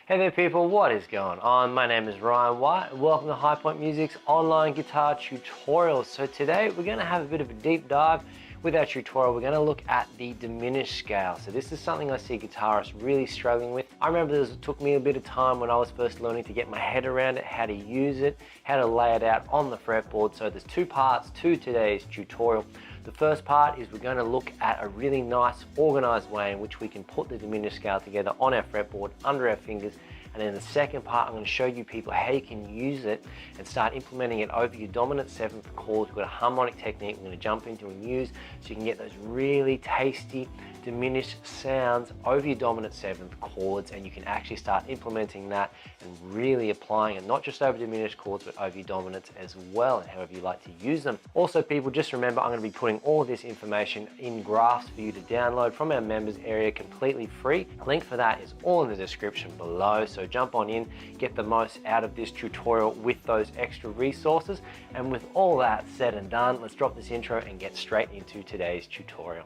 Hey there people, what is going on? My name is Ryan White and welcome to Highpoint Music's online guitar tutorial. So today we're going to have a bit of a deep dive with our tutorial. We're going to look at the diminished scale. So this is something I see guitarists really struggling with. I remember it took me a bit of time when I was first learning to get my head around it, how to use it, how to lay it out on the fretboard. So there's two parts to today's tutorial. The first part is we're going to look at a really nice organized way in which we can put the diminished scale together on our fretboard under our fingers. And then the second part, I'm going to show you people how you can use it and start implementing it over your dominant seventh chords. We've got a harmonic technique we're going to jump into and use so you can get those really tasty diminished sounds over your dominant seventh chords, and you can actually start implementing that and really applying it not just over diminished chords but over your dominants as well, and however you like to use them. Also people, just remember I'm going to be putting all of this information in graphs for you to download from our members area completely free. A link for that is all in the description below, so jump on in, get the most out of this tutorial with those extra resources. And with all that said and done, let's drop this intro and get straight into today's tutorial.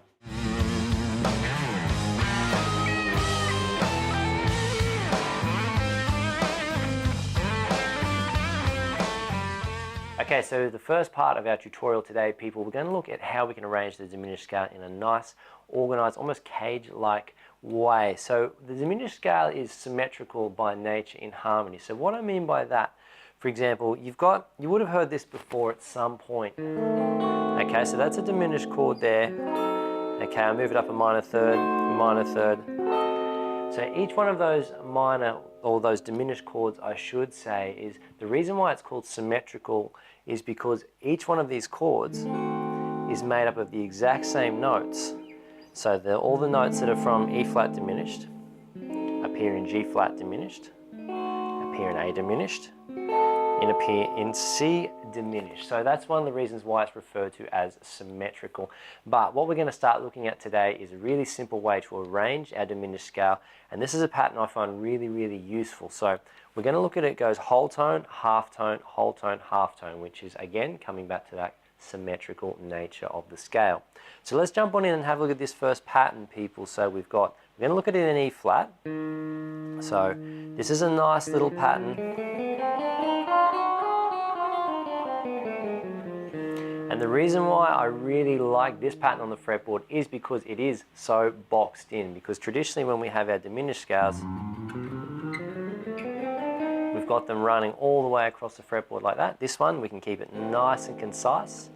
Okay, so the first part of our tutorial today, people, we're going to look at how we can arrange the diminished scale in a nice, organized, almost cage-like way. So the diminished scale is symmetrical by nature in harmony. So what I mean by that, for example, you would have heard this before at some point. Okay, so that's a diminished chord there. Okay, I'll move it up a minor third, minor third. So each one of those minor, or those diminished chords, I should say, is the reason why it's called symmetrical is because each one of these chords is made up of the exact same notes. So all the notes that are from E flat diminished appear in G flat diminished, appear in A diminished, and appear in C diminished. So that's one of the reasons why it's referred to as symmetrical. But what we're going to start looking at today is a really simple way to arrange our diminished scale, and this is a pattern I find really, really useful. So we're going to look at it goes whole tone, half tone, whole tone, half tone, which is again coming back to that symmetrical nature of the scale. So let's jump on in and have a look at this first pattern, people. So we're going to look at it in E flat. So this is a nice little pattern. And the reason why I really like this pattern on the fretboard is because it is so boxed in. Because traditionally when we have our diminished scales, we've got them running all the way across the fretboard like that. This one, we can keep it nice and concise.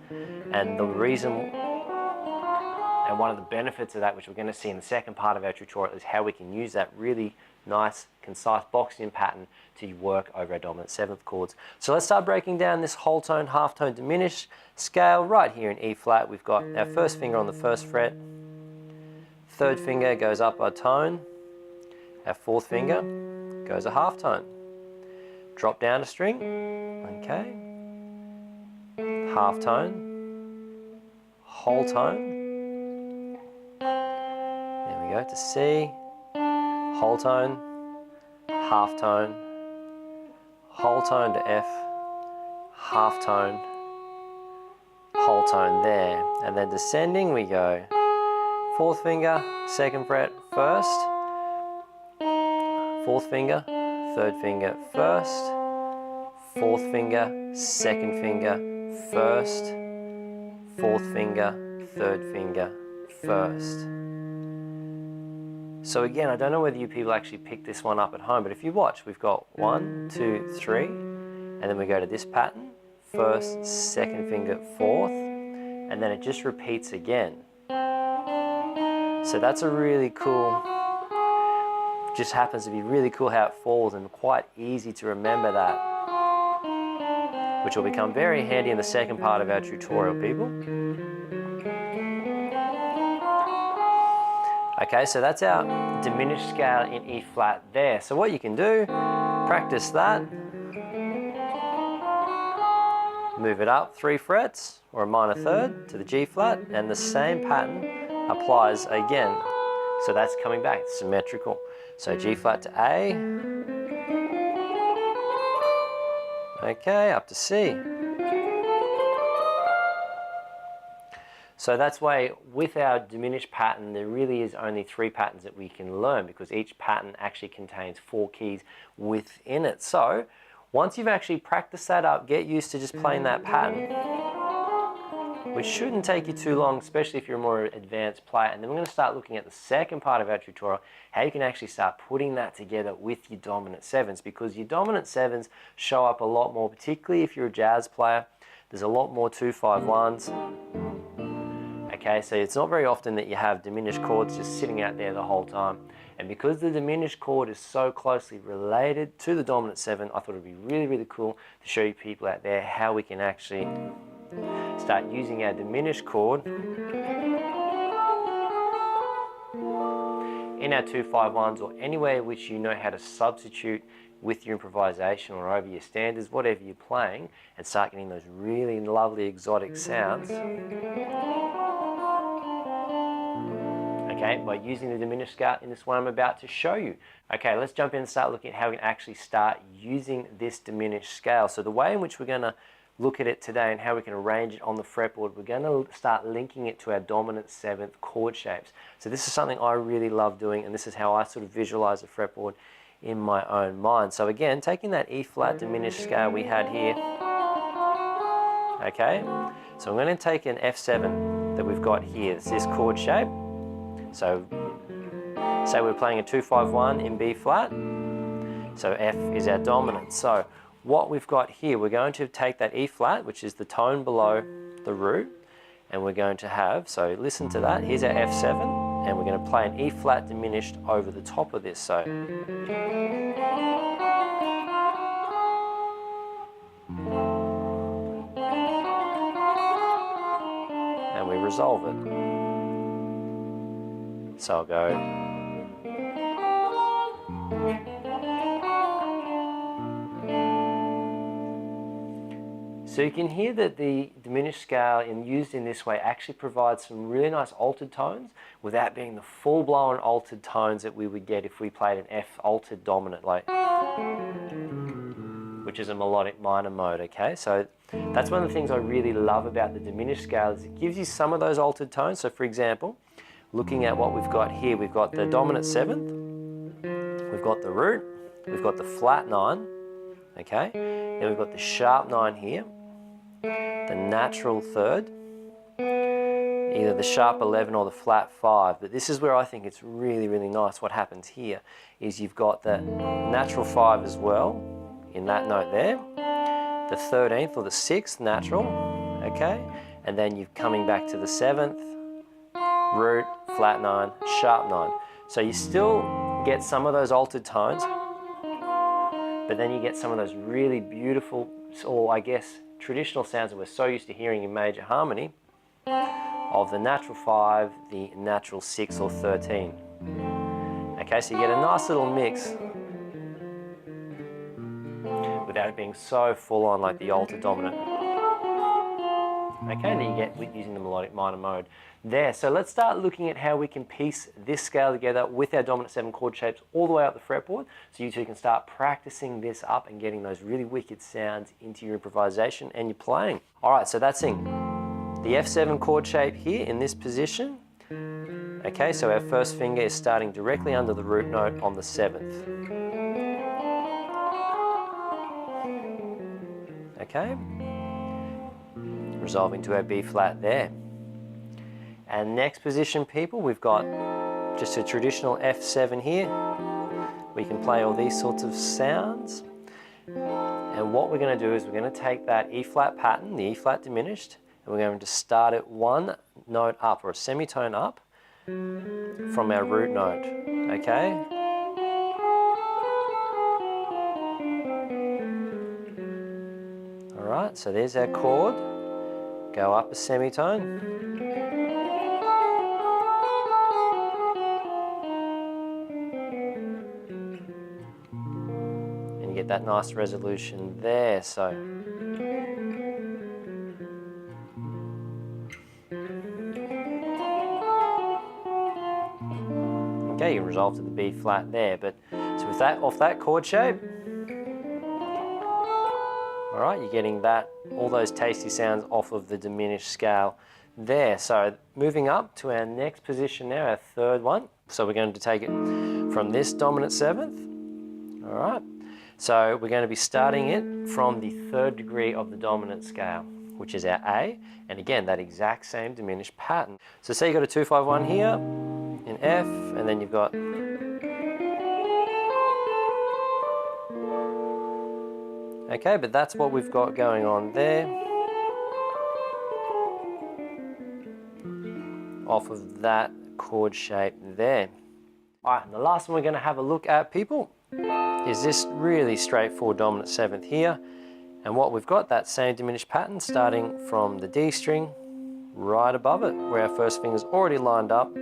And the reason, and one of the benefits of that, which we're going to see in the second part of our tutorial, is how we can use that really nice, concise, boxed-in pattern to work over our dominant seventh chords. So let's start breaking down this whole tone, half tone, diminished scale right here in E flat. We've got our first finger on the first fret, third finger goes up a tone, our fourth finger goes a half tone, drop down a string, okay, half tone, whole tone, there we go to C, whole tone, half tone, whole tone to F, half tone, whole tone there, and then descending we go fourth finger, second fret, first, fourth finger, third finger, first, fourth finger, second finger, first, fourth finger, third finger, first. So again, I don't know whether you people actually pick this one up at home, but if you watch, we've got 1, 2, 3, and then we go to this pattern, first, second finger, fourth, and then it just repeats again. So that's a really cool, just happens to be really cool how it falls, and quite easy to remember that, which will become very handy in the second part of our tutorial, people. Okay, so that's our diminished scale in E flat there. So what you can do, practice that, move it up 3 frets or a minor third to the G flat, and the same pattern applies again. So that's coming back, it's symmetrical. So G flat to A, okay, up to C. So that's why with our diminished pattern, there really is only 3 patterns that we can learn, because each pattern actually contains 4 keys within it. So once you've actually practiced that up, get used to just playing that pattern, which shouldn't take you too long, especially if you're a more advanced player. And then we're going to start looking at the second part of our tutorial, how you can actually start putting that together with your dominant 7s, because your dominant 7s show up a lot more, particularly if you're a jazz player. There's a lot more 2-5-1s. Okay, so it's not very often that you have diminished chords just sitting out there the whole time. And because the diminished chord is so closely related to the dominant 7, I thought it would be really, really cool to show you people out there how we can actually start using our diminished chord in our 2-5-1s, or anywhere which you know how to substitute with your improvisation or over your standards, whatever you're playing, and start getting those really lovely exotic sounds. Okay, by using the diminished scale in this one I'm about to show you. Okay, let's jump in and start looking at how we can actually start using this diminished scale. So the way in which we're going to look at it today and how we can arrange it on the fretboard, we're going to start linking it to our dominant 7th chord shapes. So this is something I really love doing, and this is how I sort of visualize the fretboard in my own mind. So again, taking that E flat diminished scale we had here, okay, so I'm going to take an F7 that we've got here. It's this chord shape. So say we're playing a 2-5-1 in B flat, so F is our dominant. So what we've got here, we're going to take that E flat, which is the tone below the root, and we're going to have, so listen to that, here's our F7, and we're going to play an E flat diminished over the top of this. So and we resolve it. So I'll go. So you can hear that the diminished scale used in this way actually provides some really nice altered tones without being the full-blown altered tones that we would get if we played an F altered dominant, like, which is a melodic minor mode, okay? So that's one of the things I really love about the diminished scale, is it gives you some of those altered tones. So for example, looking at what we've got here, we've got the dominant 7th, we've got the root, we've got the flat 9, okay? Then we've got the sharp 9 here, the natural 3rd, either the sharp 11 or the flat 5. But this is where I think it's really, really nice. What happens here is you've got the natural 5 as well in that note there, the 13th or the 6th natural, okay? And then you're coming back to the 7th, root, flat 9, sharp 9. So you still get some of those altered tones, but then you get some of those really beautiful, or I guess traditional sounds that we're so used to hearing in major harmony, of the natural 5, the natural 6 or 13. Okay, so you get a nice little mix without it being so full on like the altered dominant. Okay, and then you get with using the melodic minor mode there. So let's start looking at how we can piece this scale together with our dominant 7 chord shapes all the way up the fretboard, so you two can start practicing this up and getting those really wicked sounds into your improvisation and your playing. All right, so that's in the F7 chord shape here in this position. Okay, so our first finger is starting directly under the root note on the 7th. Okay, resolving to our B flat there. And next position, people, we've got just a traditional F7 here. We can play all these sorts of sounds. And what we're going to do is we're going to take that E flat pattern, the E flat diminished, and we're going to start it one note up, or a semitone up, from our root note, okay? All right, so there's our chord. Go up a semitone. And you get that nice resolution there, so. Okay, you can resolve to the B flat there, but so with that, off that chord shape, all right, you're getting that, all those tasty sounds off of the diminished scale there. So moving up to our next position now, our third one. So we're going to take it from this dominant seventh. All right. So we're going to be starting it from the third degree of the dominant scale, which is our A. And again, that exact same diminished pattern. So say you've got a 2-5-1 here in F, and then you've got okay, but that's what we've got going on there. Off of that chord shape there. All right, and the last one we're going to have a look at, people, is this really straightforward dominant seventh here. And what we've got, that same diminished pattern starting from the D string right above it, where our first finger's already lined up.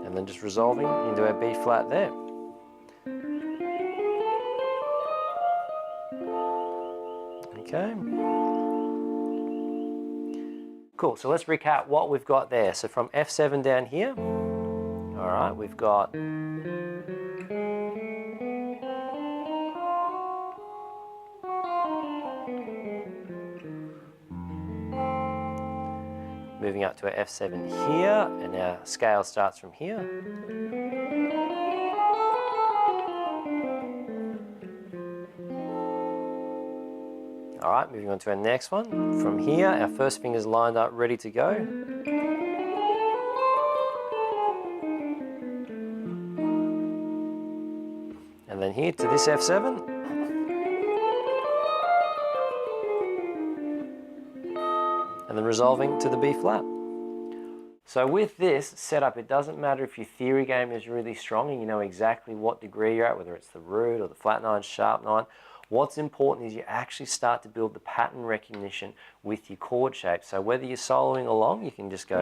And then just resolving into our B flat there. Okay. Cool, so let's recap what we've got there. So from F7 down here, all right, we've got moving up to our F7 here, and our scale starts from here. All right, moving on to our next one. From here, our first finger's lined up, ready to go. And then here to this F7. And then resolving to the B flat. So with this setup, it doesn't matter if your theory game is really strong and you know exactly what degree you're at, whether it's the root or the flat nine, sharp nine. What's important is you actually start to build the pattern recognition with your chord shape. So whether you're soloing along, you can just go.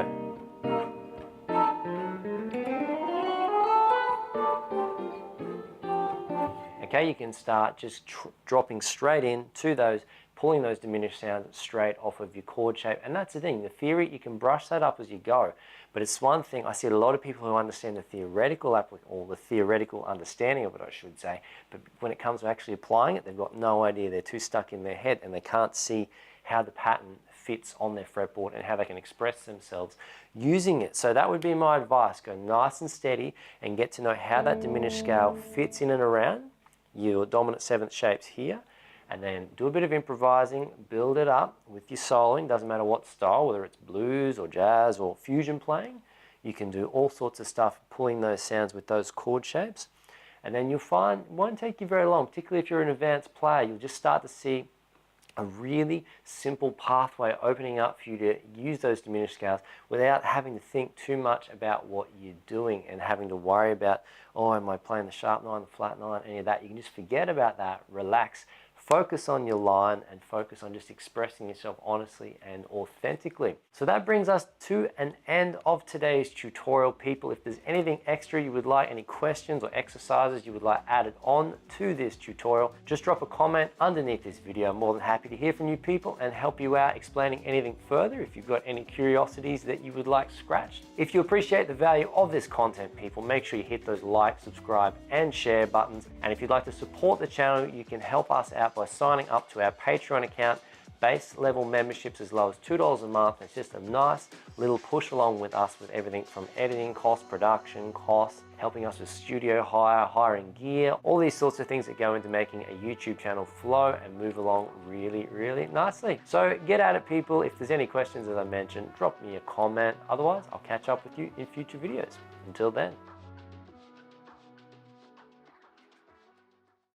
Okay, you can start just dropping straight in to those, pulling those diminished sounds straight off of your chord shape. And that's the thing, the theory, you can brush that up as you go. But it's one thing, I see a lot of people who understand the theoretical or the theoretical understanding of it, I should say, but when it comes to actually applying it, they've got no idea. They're too stuck in their head and they can't see how the pattern fits on their fretboard and how they can express themselves using it. So that would be my advice. Go nice and steady and get to know how that diminished scale fits in and around your dominant seventh shapes here. And then do a bit of improvising, build it up with your soloing. Doesn't matter what style, whether it's blues or jazz or fusion playing. You can do all sorts of stuff, pulling those sounds with those chord shapes. And then you'll find it won't take you very long, particularly if you're an advanced player. You'll just start to see a really simple pathway opening up for you to use those diminished scales without having to think too much about what you're doing and having to worry about, oh, am I playing the sharp nine, the flat nine, any of that. You can just forget about that, relax, focus on your line and focus on just expressing yourself honestly and authentically. So that brings us to an end of today's tutorial, people. If there's anything extra you would like, any questions or exercises you would like added on to this tutorial, just drop a comment underneath this video. I'm more than happy to hear from you people and help you out explaining anything further if you've got any curiosities that you would like scratched. If you appreciate the value of this content, people, make sure you hit those like, subscribe and share buttons. And if you'd like to support the channel, you can help us out by signing up to our Patreon account. Base level memberships as low as $2 a month. It's just a nice little push along with us with everything from editing costs, production costs, helping us with studio hire, hiring gear, all these sorts of things that go into making a YouTube channel flow and move along really, really nicely. So get at it, people. If there's any questions, as I mentioned, drop me a comment. Otherwise, I'll catch up with you in future videos. Until then.